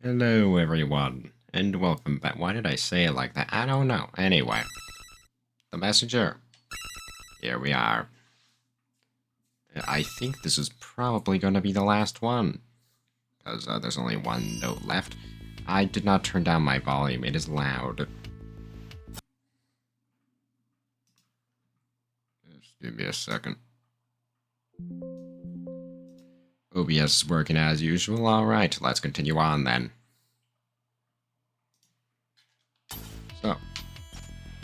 Hello, everyone, and welcome back. Why did I say it like that? I don't know. Anyway, the messenger. Here we are. I think this is probably going to be the last one, because there's only one note left. I did not turn down my volume. It is loud. Just give me a second. OBS is working as usual. Alright, let's continue on then. So,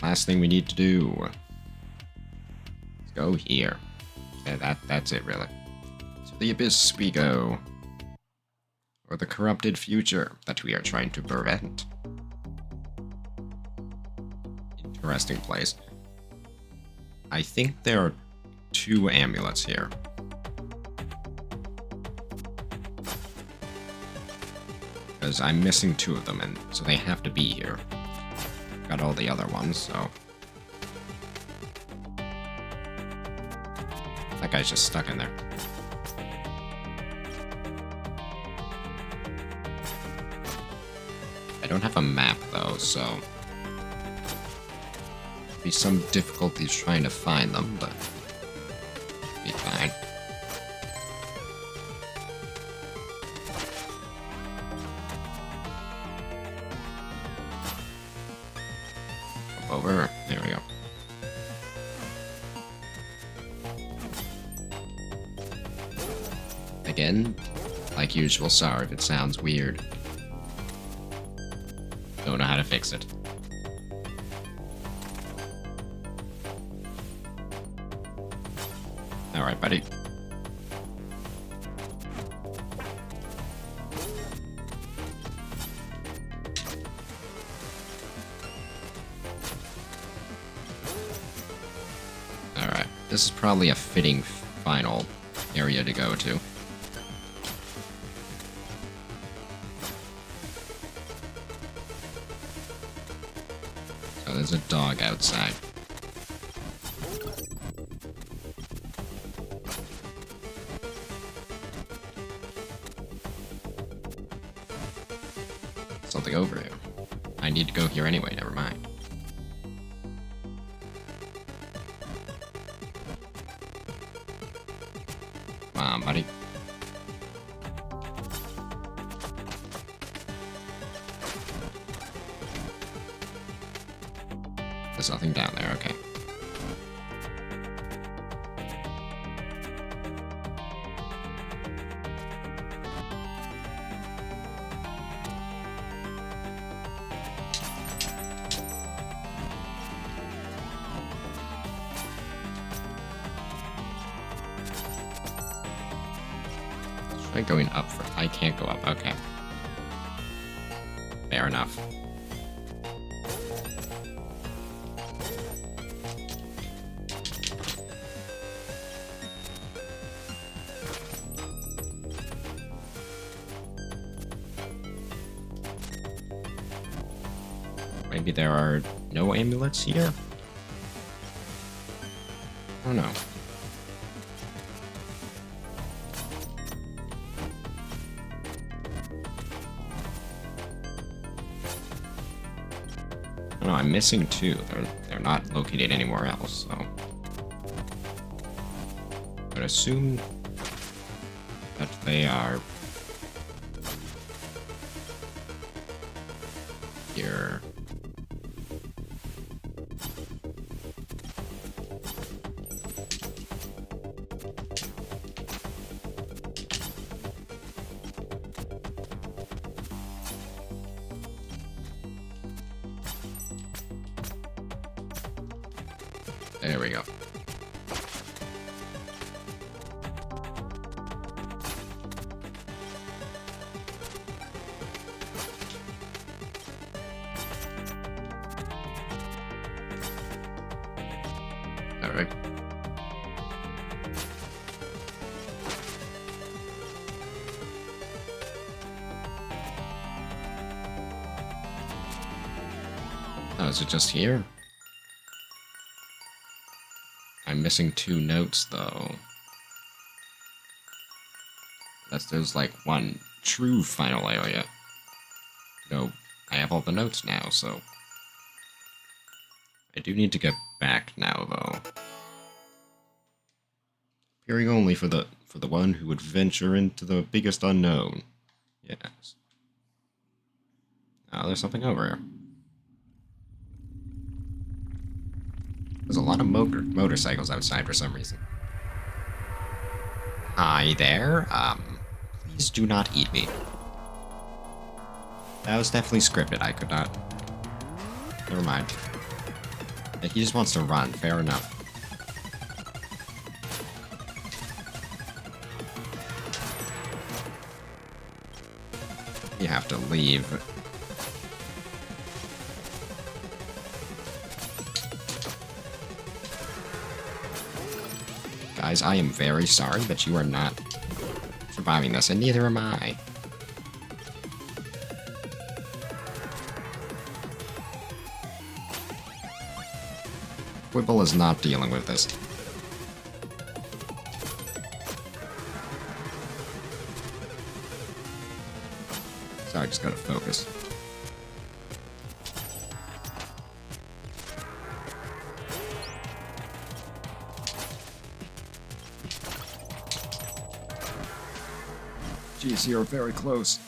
last thing we need to do. Let's go here. Yeah, that's it, really. To the abyss we go. Or the corrupted future that we are trying to prevent. Interesting place. I think there are 2 amulets here. Because I'm missing 2 of them, and so they have to be here. Got all the other ones, so... That guy's just stuck in there. I don't have a map, though, so... Be some difficulties trying to find them, but... Be fine. Over. There we go. Again, like usual, sorry if it sounds weird. Don't know how to fix it. Alright, buddy. Alright, this is probably a fitting final area to go to. So there's a dog outside. Something over here. I need to go here anyway, never mind. Come on, buddy. There's nothing down there, okay. Try going up for... I can't go up, okay. Fair enough. Maybe there are no amulets here? I don't know. I don't know, I'm missing 2. They're not located anywhere else, so... I would assume that they are... here. There we go. All right. Oh, is it just here? I'm missing 2 notes, though. There's like one true final area. No, I have all the notes now, so... I do need to get back now, though. Appearing only for the one who would venture into the biggest unknown. Yes. Oh, there's something over here. There's a lot of motorcycles outside for some reason. Hi there. Please do not eat me. That was definitely scripted. I could not. Never mind. He just wants to run. Fair enough. You have to leave. Guys, I am very sorry, but you are not surviving this, and neither am I. Quibble is not dealing with this. Sorry, I just gotta focus. Jeez, you're very close.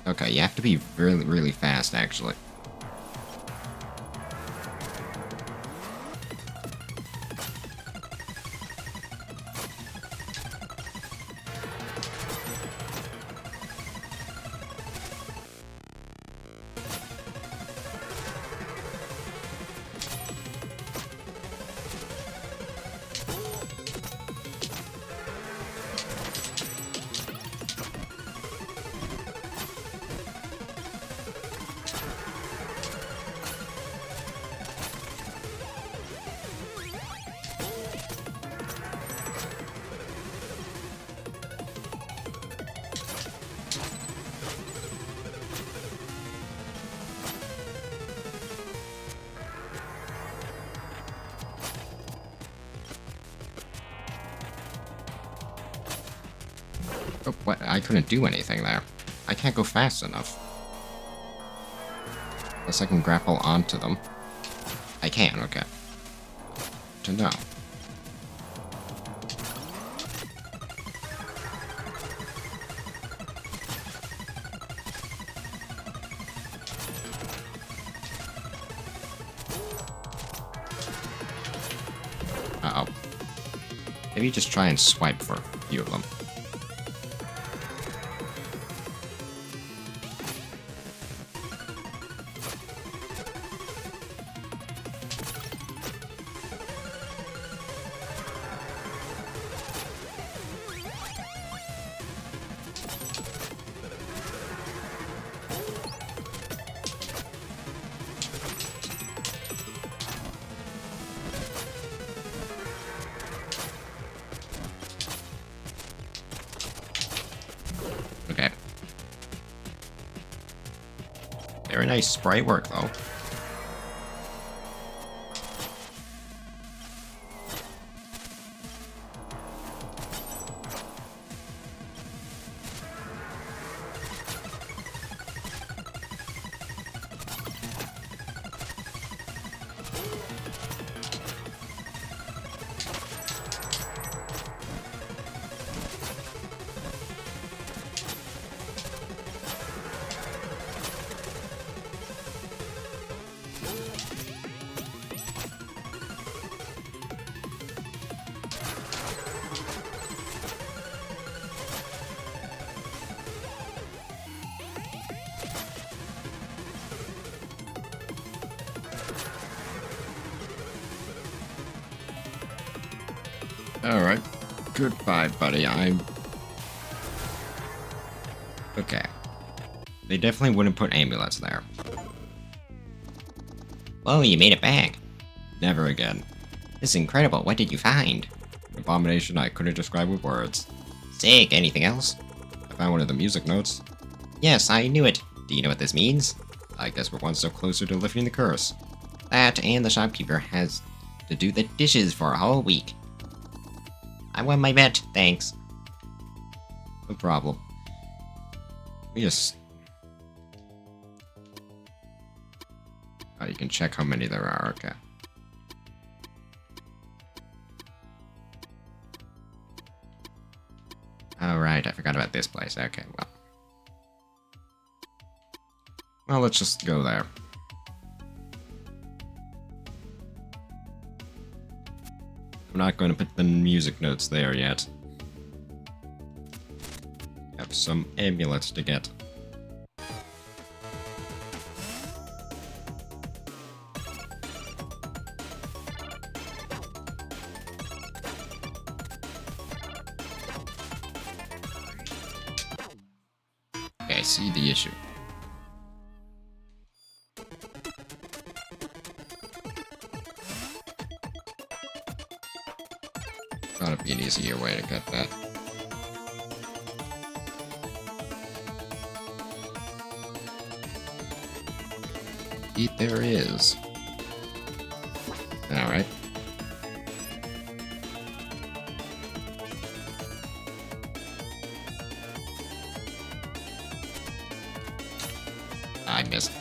Okay, you have to be really, really fast, actually. Oh, what? I couldn't do anything there. I can't go fast enough. Unless I can grapple onto them. I can, okay. To know. Uh-oh. Maybe just try and swipe for a few of them. Okay. Very nice sprite work, though. Alright. Goodbye, buddy. I'm... Okay. They definitely wouldn't put amulets there. Whoa, you made it back. Never again. This is incredible. What did you find? An abomination I couldn't describe with words. Sick. Anything else? I found one of the music notes. Yes, I knew it. Do you know what this means? I guess we're one step closer to lifting the curse. That and the shopkeeper has to do the dishes for a whole week. I won my bet, thanks. No problem. Let me just Oh, you can check how many there are, okay. Alright, I forgot about this place. Okay, well. Well, let's just go there. I'm not going to put the music notes there yet. Have some amulets to get. Okay, I see the issue. Gotta be an easier way to get that. Indeed there is. Alright. I missed.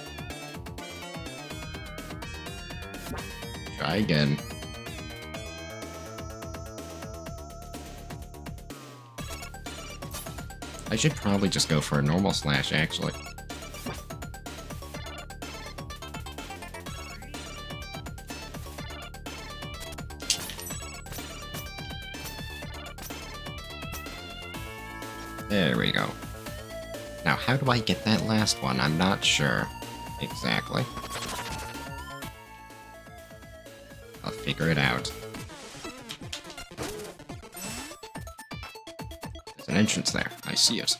Try again. I should probably just go for a normal slash, actually. There we go. Now, how do I get that last one? I'm not sure. Exactly. I'll figure it out. There's an entrance there. I see it.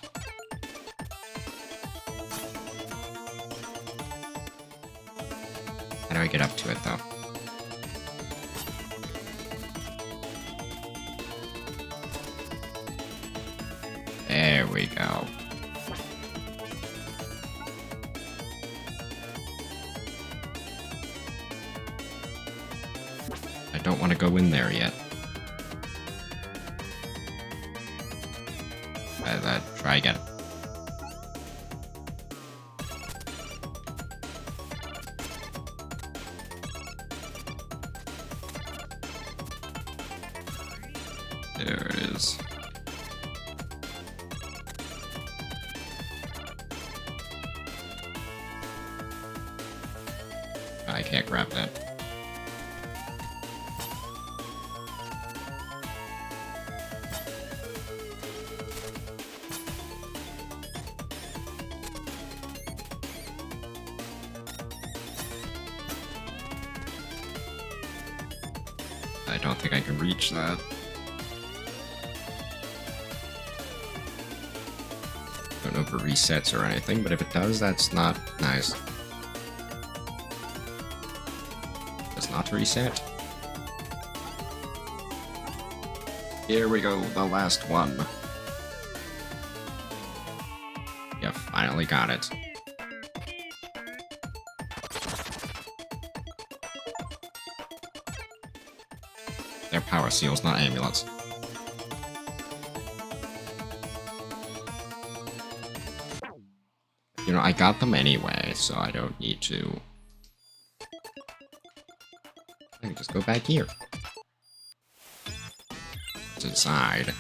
How do I get up to it, though? There we go. I don't want to go in there yet. Try again. There it is. I can't grab that. I don't think I can reach that. Don't know if it resets or anything, but if it does, that's not nice. Does not reset. Here we go, the last one. Yeah, finally got it. They're power seals, not amulets. You know, I got them anyway, so I don't need to. I can just go back here. It's inside.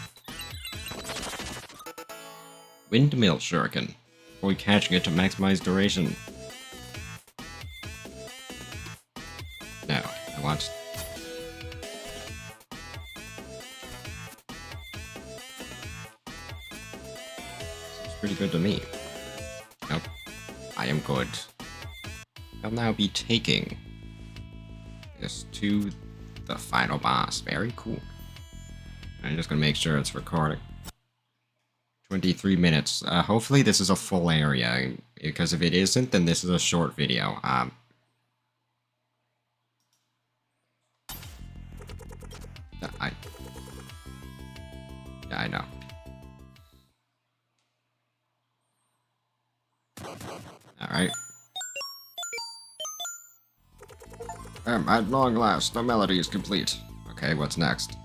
Windmill Shuriken. Avoid catching it to maximize duration. No, I want... Seems pretty good to me. Nope. I am good. I'll now be taking this to the final boss. Very cool. I'm just gonna make sure it's recording. 23 minutes. Hopefully this is a full area, because if it isn't, then this is a short video. I know. Alright. At long last, the melody is complete. Okay, what's next?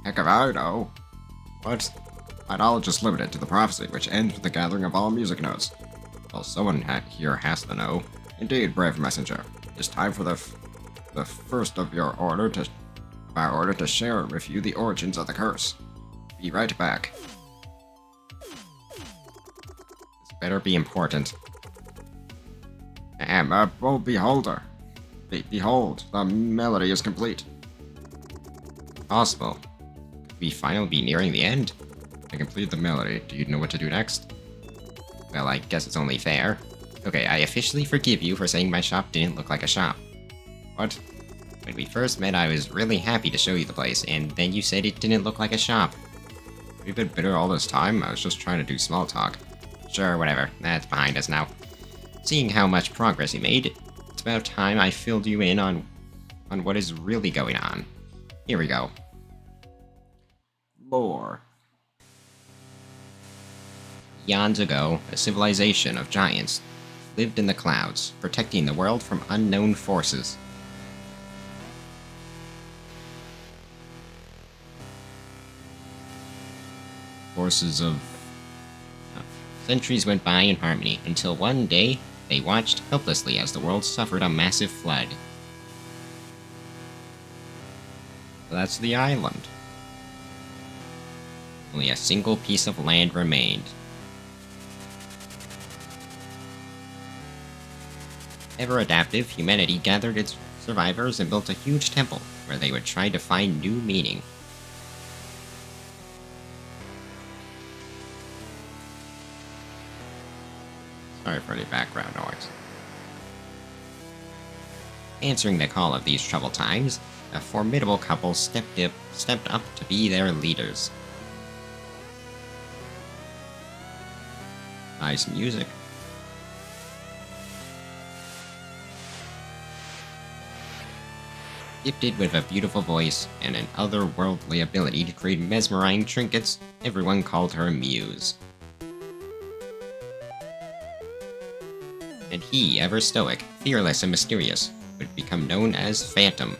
Heck if I know. What? My knowledge is limited to the prophecy, which ends with the gathering of all music notes. Well, someone here has to know. Indeed, brave messenger. It's time for the first of our order to share and review the origins of the curse. Be right back. This better be important. Oh, beholder. Behold, the melody is complete. Possible. Could we finally be nearing the end? I completed the melody. Do you know what to do next? Well, I guess it's only fair. Okay, I officially forgive you for saying my shop didn't look like a shop. What? When we first met, I was really happy to show you the place, and then you said it didn't look like a shop. We've been bitter all this time. I was just trying to do small talk. Sure, whatever. That's behind us now. Seeing how much progress you made, it's about time I filled you in on what is really going on. Here we go. Lore. Eons ago, a civilization of giants lived in the clouds, protecting the world from unknown forces. Centuries went by in harmony, until one day, they watched helplessly as the world suffered a massive flood. That's the island. Only a single piece of land remained. Ever adaptive, humanity gathered its survivors and built a huge temple, where they would try to find new meaning. Sorry for any background noise. Answering the call of these troubled times, a formidable couple stepped up to be their leaders. Nice music. Gifted with a beautiful voice and an otherworldly ability to create mesmerizing trinkets, everyone called her Muse. And he, ever stoic, fearless and mysterious, would become known as Phantom.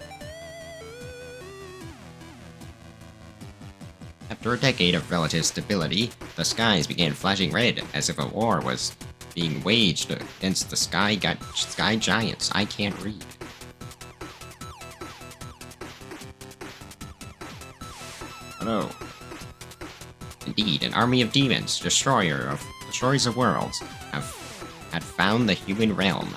After a decade of relative stability, the skies began flashing red, as if a war was being waged against the sky giants I can't read. Hello. Indeed, an army of demons, destroyers of worlds, had found the human realm.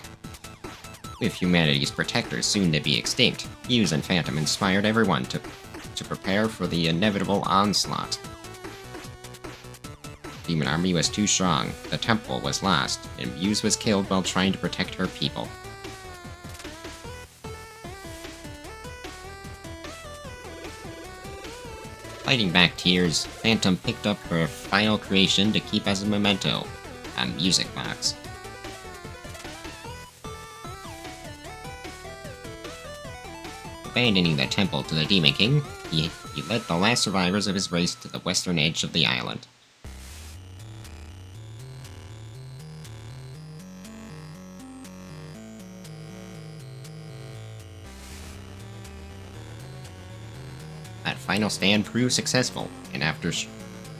With humanity's protectors soon to be extinct, Muse and Phantom inspired everyone to prepare for the inevitable onslaught. The demon army was too strong, the temple was lost, and Muse was killed while trying to protect her people. Fighting back tears, Phantom picked up her final creation to keep as a memento, a music box. Abandoning the temple to the Demon King, he led the last survivors of his race to the western edge of the island. That final stand proved successful, and after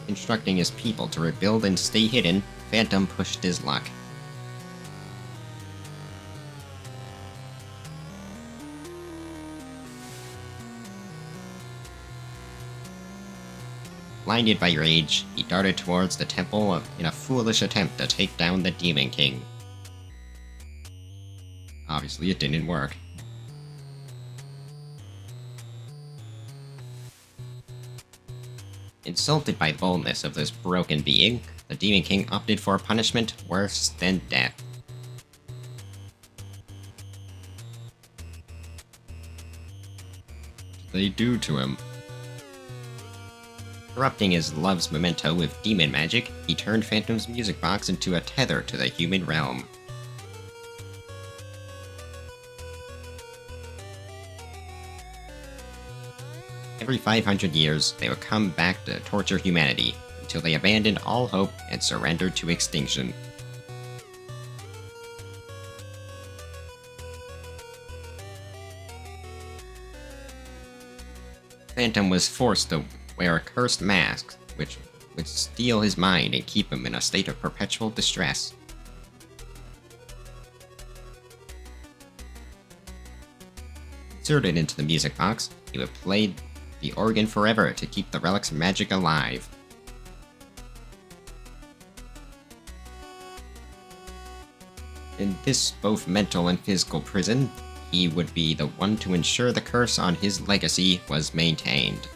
instructing his people to rebuild and stay hidden, Phantom pushed his luck. Blinded by rage, he darted towards the temple in a foolish attempt to take down the Demon King. Obviously, it didn't work. Insulted by the boldness of this broken being, the Demon King opted for a punishment worse than death. What did they do to him? Corrupting his love's memento with demon magic, he turned Phantom's music box into a tether to the human realm. Every 500 years, they would come back to torture humanity, until they abandoned all hope and surrendered to extinction. Phantom was forced to wear a cursed mask, which would steal his mind and keep him in a state of perpetual distress. Inserted into the music box, he would play the organ forever to keep the relic's magic alive. In this both mental and physical prison, he would be the one to ensure the curse on his legacy was maintained.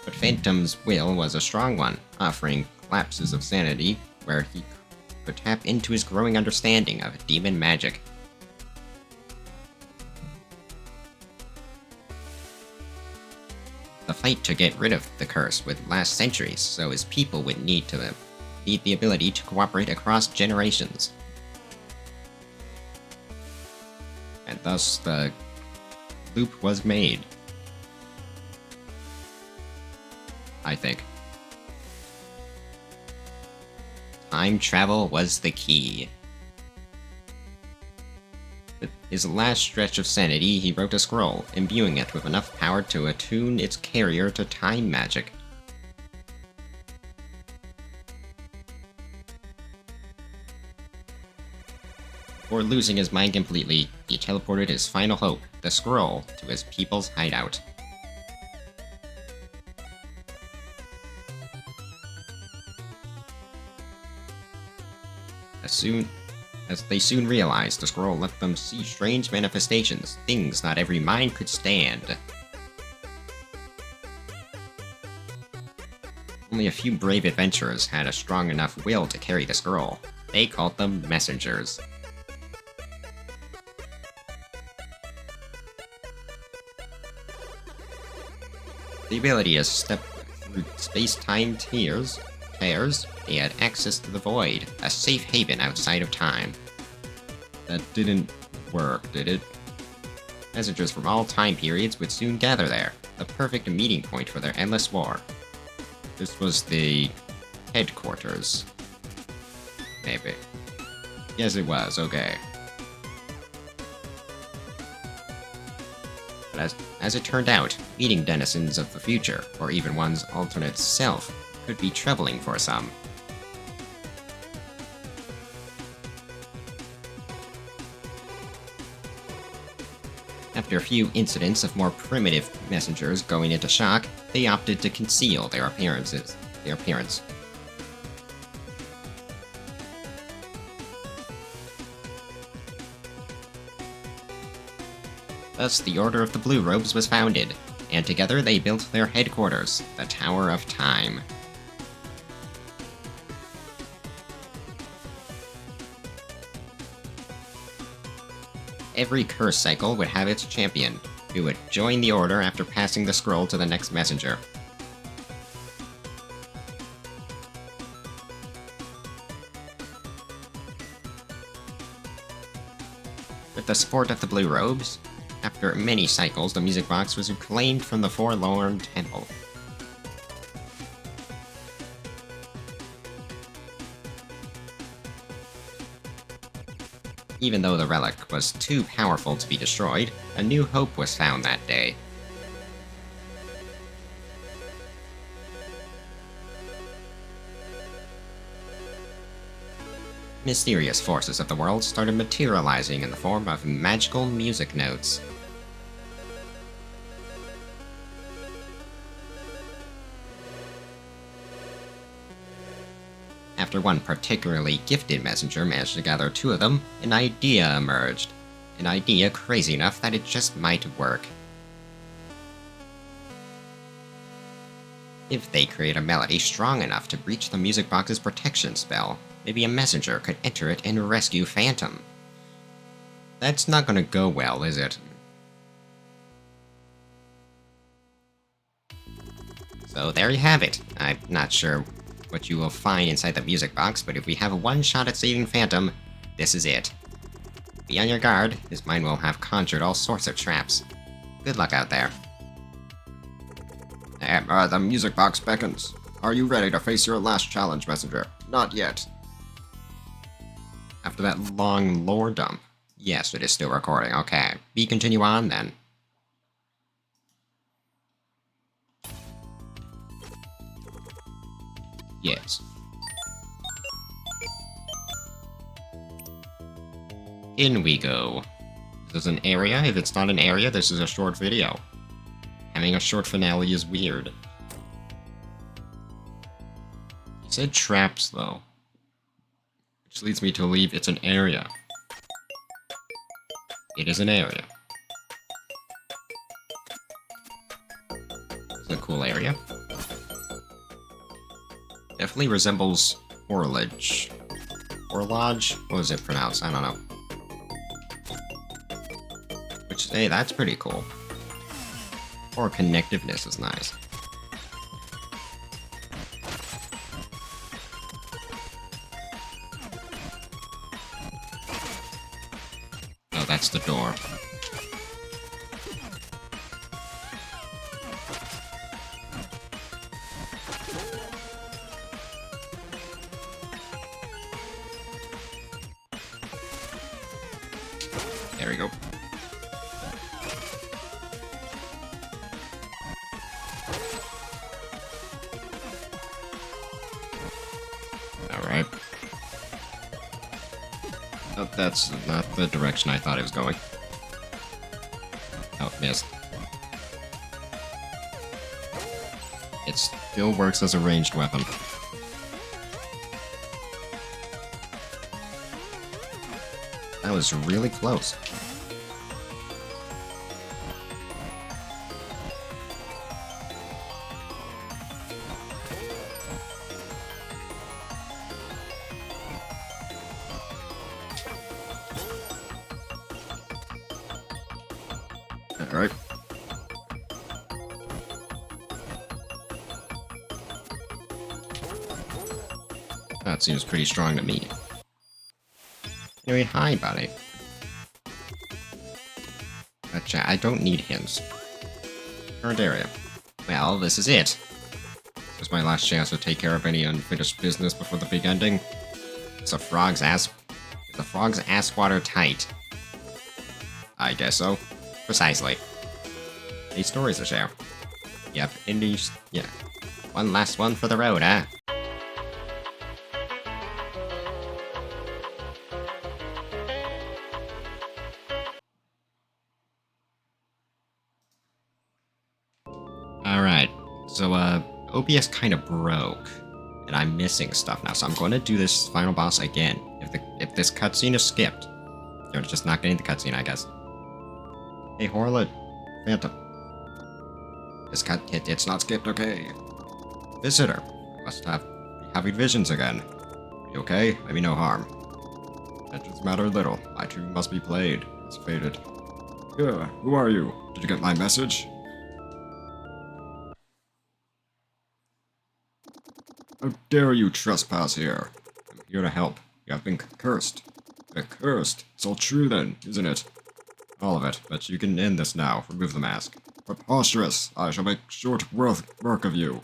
But Phantom's will was a strong one, offering lapses of sanity where he could tap into his growing understanding of demon magic. The fight to get rid of the curse would last centuries, so his people would need the ability to cooperate across generations. And thus the loop was made. I think. Time travel was the key. With his last stretch of sanity, he wrote a scroll, imbuing it with enough power to attune its carrier to time magic. Before losing his mind completely, he teleported his final hope, the scroll, to his people's hideout. As they soon realized, the scroll let them see strange manifestations, things not every mind could stand. Only a few brave adventurers had a strong enough will to carry the scroll. They called them messengers. The ability to step through space-time tears, they had access to the Void, a safe haven outside of time. That didn't work, did it? Messengers from all time periods would soon gather there, the perfect meeting point for their endless war. This was the headquarters. Maybe. Yes, it was, okay. But as it turned out, meeting denizens of the future, or even one's alternate self, could be troubling for some. After a few incidents of more primitive messengers going into shock, they opted to conceal their appearance. Thus, the Order of the Blue Robes was founded, and together they built their headquarters, the Tower of Time. Every curse cycle would have its champion, who would join the Order after passing the scroll to the next messenger. With the support of the Blue Robes, after many cycles, the music box was reclaimed from the Forlorn Temple. Even though the relic was too powerful to be destroyed, a new hope was found that day. Mysterious forces of the world started materializing in the form of magical music notes. After one particularly gifted messenger managed to gather two of them, an idea emerged. An idea crazy enough that it just might work. If they create a melody strong enough to breach the music box's protection spell, maybe a messenger could enter it and rescue Phantom. That's not gonna go well, is it? So there you have it. I'm not sure what you will find inside the music box, but if we have one shot at saving Phantom, this is it. Be on your guard, his mind will have conjured all sorts of traps. Good luck out there. The music box beckons. Are you ready to face your last challenge, Messenger? Not yet. After that long lore dump. Yes, it is still recording. Okay. Continue on then. Yes. In we go. is an area. If it's not an area, this is a short video. Having a short finale is weird. He said traps, though. Which leads me to believe it's an area. It is an area. It's a cool area. Definitely resembles Orlage. Orlage? What was it pronounced? I don't know. Which, hey, that's pretty cool. Or connectiveness is nice. Oh, that's the door. There we go. Alright. Oh, that's not the direction I thought it was going. Oh, missed. It still works as a ranged weapon. That was really close. Alright. That seems pretty strong to me. Anyway, hi, buddy. Gotcha, I don't need hints. Current area. Well, this is it. This is my last chance to take care of any unfinished business before the big ending. Is the frog's ass water tight? I guess so. Precisely. Any stories to share? Yep, indies. Yeah. One last one for the road, huh? Alright, so, OBS kind of broke, and I'm missing stuff now, so I'm going to do this final boss again. If this cutscene is skipped, you're just not getting the cutscene, I guess. Hey, Horlet. Phantom. It's not skipped, okay? Visitor. Must be having visions again. Are you okay? Maybe no harm. Legends matter little. My tune must be played. It's faded. Yeah, who are you? Did you get my message? How dare you trespass here? I'm here to help. You have been cursed. Cursed. It's all true then, isn't it? All of it, but you can end this now. Remove the mask. Preposterous. I shall make short work of you.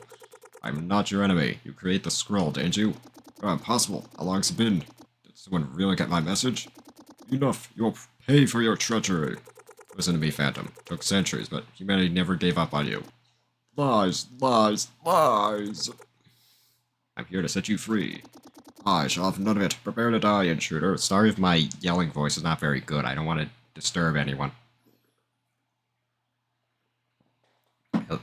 I'm not your enemy. You create the scroll, didn't you? Impossible. How long's it been? Did someone really get my message? Enough. You'll pay for your treachery. Listen to me, Phantom. It took centuries, but humanity never gave up on you. Lies, lies, lies. I'm here to set you free. I shall have none of it. Prepare to die, intruder. Sorry if my yelling voice is not very good. I don't want to disturb anyone.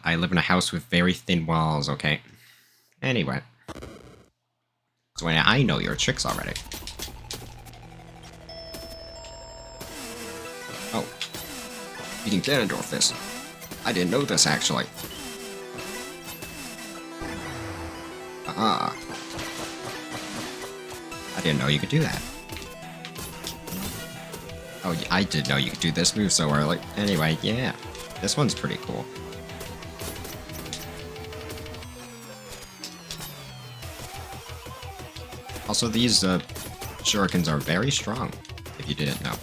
I live in a house with very thin walls, okay? Anyway. So I know your tricks already. Oh. Eating Ganondorf this. I didn't know this, actually. Aha. I didn't know you could do that. Oh, yeah, I did know you could do this move so early. Anyway, yeah. This one's pretty cool. Also, these shurikens are very strong, if you didn't know.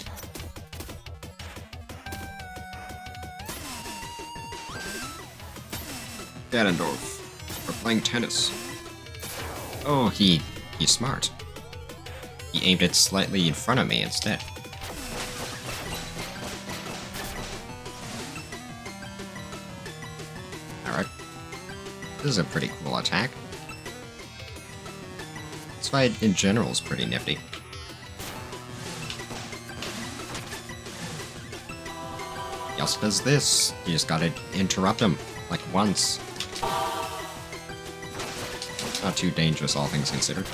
Ganondorf. We're playing tennis. Oh, he's smart. He aimed it slightly in front of me instead. Alright. This is a pretty cool attack. This fight in general is pretty nifty. else does this. You just gotta interrupt him, like once. Not too dangerous, all things considered.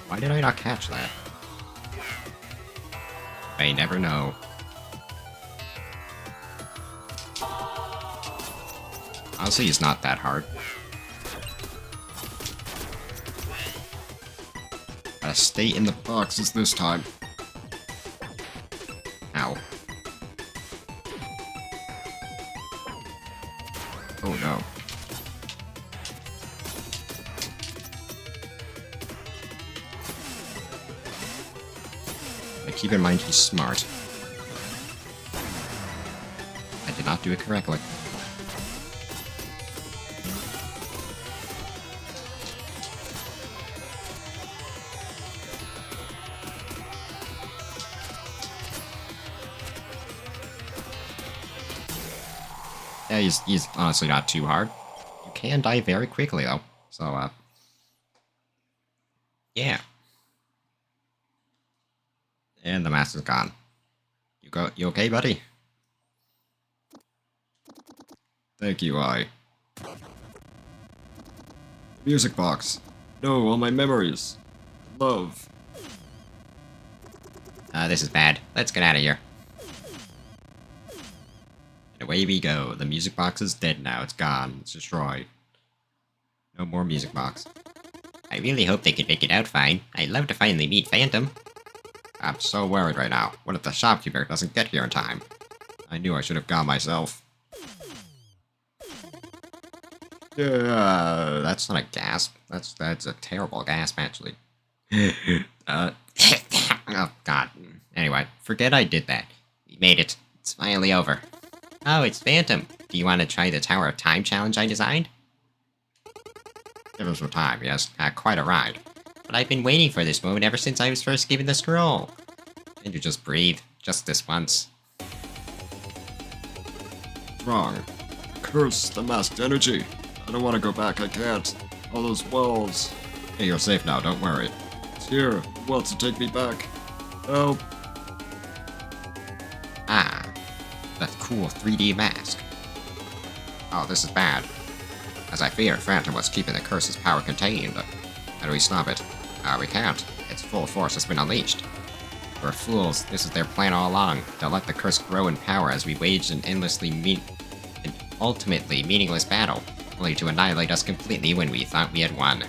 Why did I not catch that? May never know. Honestly, it's not that hard. Gotta stay in the boxes this time. Ow. Oh no. But keep in mind he's smart. I did not do it correctly. Yeah, he's honestly not too hard. You can die very quickly though. So yeah. And the mask is gone. You okay, buddy? Thank you, Music box. No, all my memories. Love. This is bad. Let's get out of here. And away we go. The music box is dead now. It's gone. It's destroyed. No more music box. I really hope they can make it out fine. I'd love to finally meet Phantom. I'm so worried right now. What if the shopkeeper doesn't get here in time? I knew I should have gone myself. That's not a gasp. That's a terrible gasp, actually. Oh, God. Anyway, forget I did that. We made it. It's finally over. Oh, it's Phantom. Do you want to try the Tower of Time challenge I designed? Give us some time, yes. Quite a ride. But I've been waiting for this moment ever since I was first given the scroll. And you just breathe. Just this once. What's wrong? Curse the masked energy. I don't want to go back, I can't. All those walls. Hey, you're safe now, don't worry. It's here. Who wants to take me back? Help. Ah. That cool 3D mask. Oh, this is bad. As I fear, Phantom was keeping the curse's power contained. How do we stop it? We can't. Its full force has been unleashed. We're fools. This is their plan all along. They'll let the curse grow in power as we wage an ultimately meaningless battle, only to annihilate us completely when we thought we had won.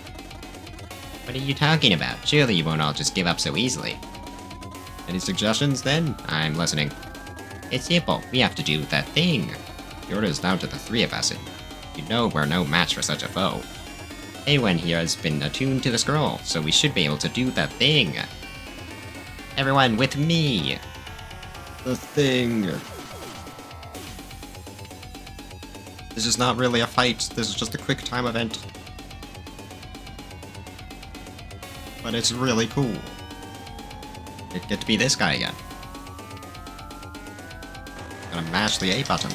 What are you talking about? Surely you won't all just give up so easily. Any suggestions, then? I'm listening. It's simple. We have to do that thing. The order is down to the three of us, and you know we're no match for such a foe. Everyone here has been attuned to the scroll, so we should be able to do that thing. Everyone with me! The thing. This is not really a fight, this is just a quick time event. But it's really cool. I get to be this guy again. Gonna mash the A button.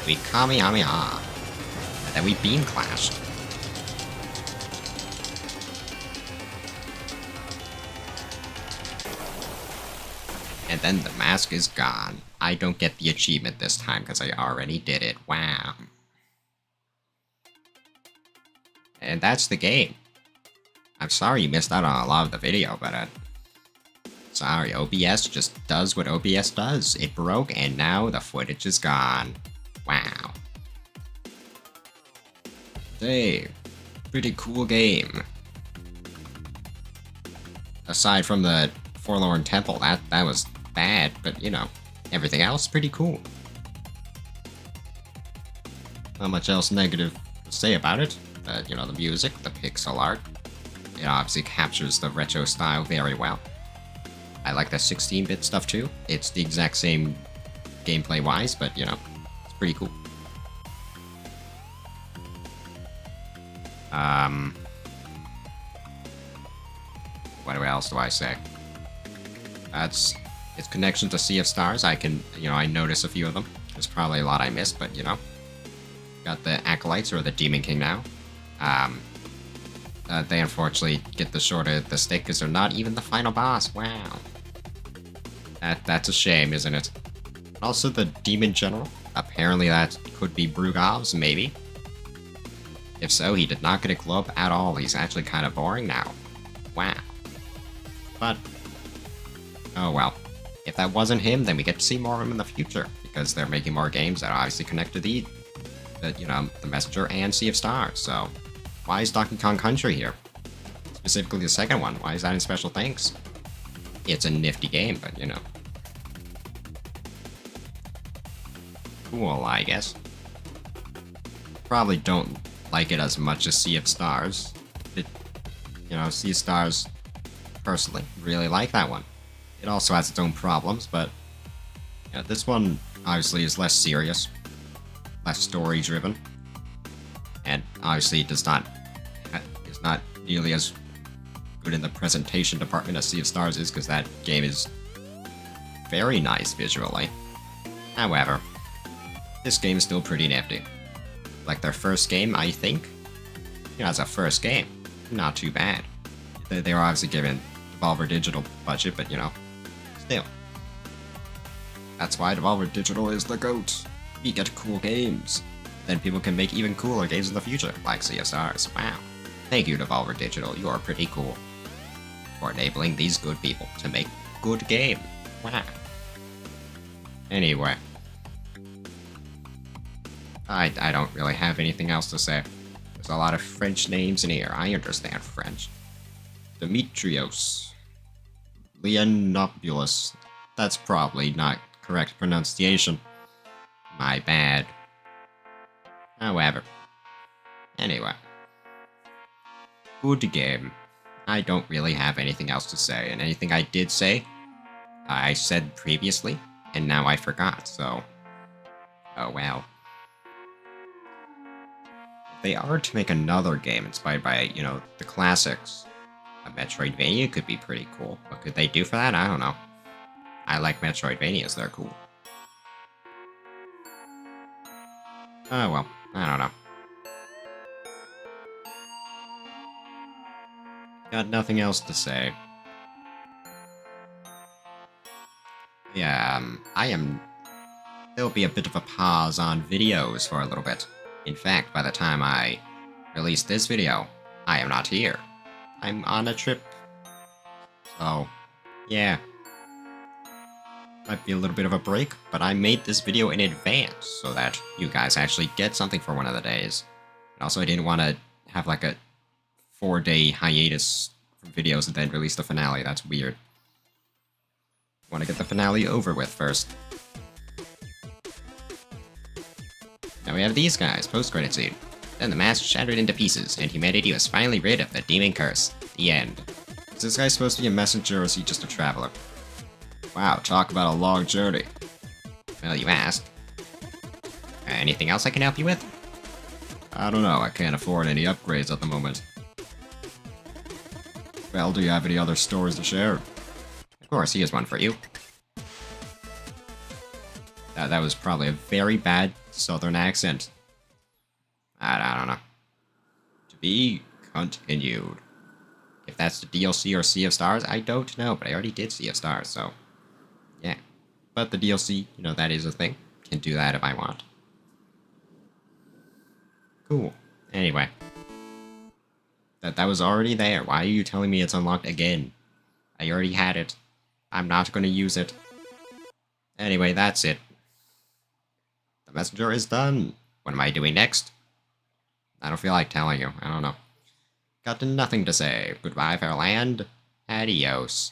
We Kamehameha. And then we beam clashed. And then the mask is gone. I don't get the achievement this time because I already did it. Wow. And that's the game. I'm sorry you missed out on a lot of the video, but sorry, OBS just does what OBS does. It broke and now the footage is gone. Wow. Hey, pretty cool game. Aside from the Forlorn Temple, that was bad, but you know, everything else pretty cool. Not much else negative to say about it. You know, the music, the pixel art, it obviously captures the retro style very well. I like the 16-bit stuff too. It's the exact same gameplay-wise, but you know, it's pretty cool. What else do I say? That's its connection to Sea of Stars. I can, I notice a few of them. There's probably a lot I missed, but got the Acolytes or the Demon King now. They unfortunately get the short end of the stick because they're not even the final boss. Wow. That's a shame, isn't it? Also, the Demon General. Apparently that could be Brugov's, maybe. If so, he did not get a club at all. He's actually kind of boring now. Wow. But, oh well. If that wasn't him, then we get to see more of him in the future, because they're making more games that obviously connect to the Messenger and Sea of Stars, so why is Donkey Kong Country here? Specifically the second one, why is that in Special Thanks? It's a nifty game, but cool, I guess. Probably don't like it as much as Sea of Stars. Sea of Stars, personally, really like that one. It also has its own problems, but this one obviously is less serious, less story-driven, and obviously is not nearly as good in the presentation department as Sea of Stars is, because that game is very nice visually. However, this game is still pretty nifty. Like their first game, I think, as a first game, not too bad. They were obviously given Devolver Digital budget, but still. That's why Devolver Digital is the GOAT. We get cool games. Then people can make even cooler games in the future, like Sea of Stars. Wow. Thank you, Devolver Digital. You are pretty cool for enabling these good people to make good game. Wow. Anyway. I don't really have anything else to say. There's a lot of French names in here. I understand French. Demetrios. Leonopoulos. That's probably not correct pronunciation. My bad. However. Anyway. Good game. I don't really have anything else to say, and anything I did say, I said previously, and now I forgot, so... Oh well. If they are to make another game inspired by, the classics, a Metroidvania could be pretty cool. What could they do for that? I don't know. I like Metroidvanias, they're cool. Oh well, I don't know. Got nothing else to say. Yeah, there'll be a bit of a pause on videos for a little bit. In fact, by the time I release this video, I am not here. I'm on a trip. So, yeah. Might be a little bit of a break, but I made this video in advance so that you guys actually get something for one of the days. And also, I didn't want to have like a 4-day hiatus from videos and then release the finale. That's weird. Want to get the finale over with first. Now we have these guys, post-credit scene. Then the mask shattered into pieces, and humanity was finally rid of the demon curse. The end. Is this guy supposed to be a messenger, or is he just a traveler? Wow, talk about a long journey. Well, you asked. Anything else I can help you with? I don't know, I can't afford any upgrades at the moment. Well, do you have any other stories to share? Of course, here's one for you. That was probably a very bad southern accent. I don't know. To be continued. If that's the DLC or Sea of Stars, I don't know, but I already did Sea of Stars, so... yeah. But the DLC, that is a thing. Can do that if I want. Cool. Anyway. That was already there. Why are you telling me it's unlocked again? I already had it. I'm not going to use it. Anyway, that's it. The messenger is done. What am I doing next? I don't feel like telling you. I don't know. Got nothing to say. Goodbye, Fairland. Adios.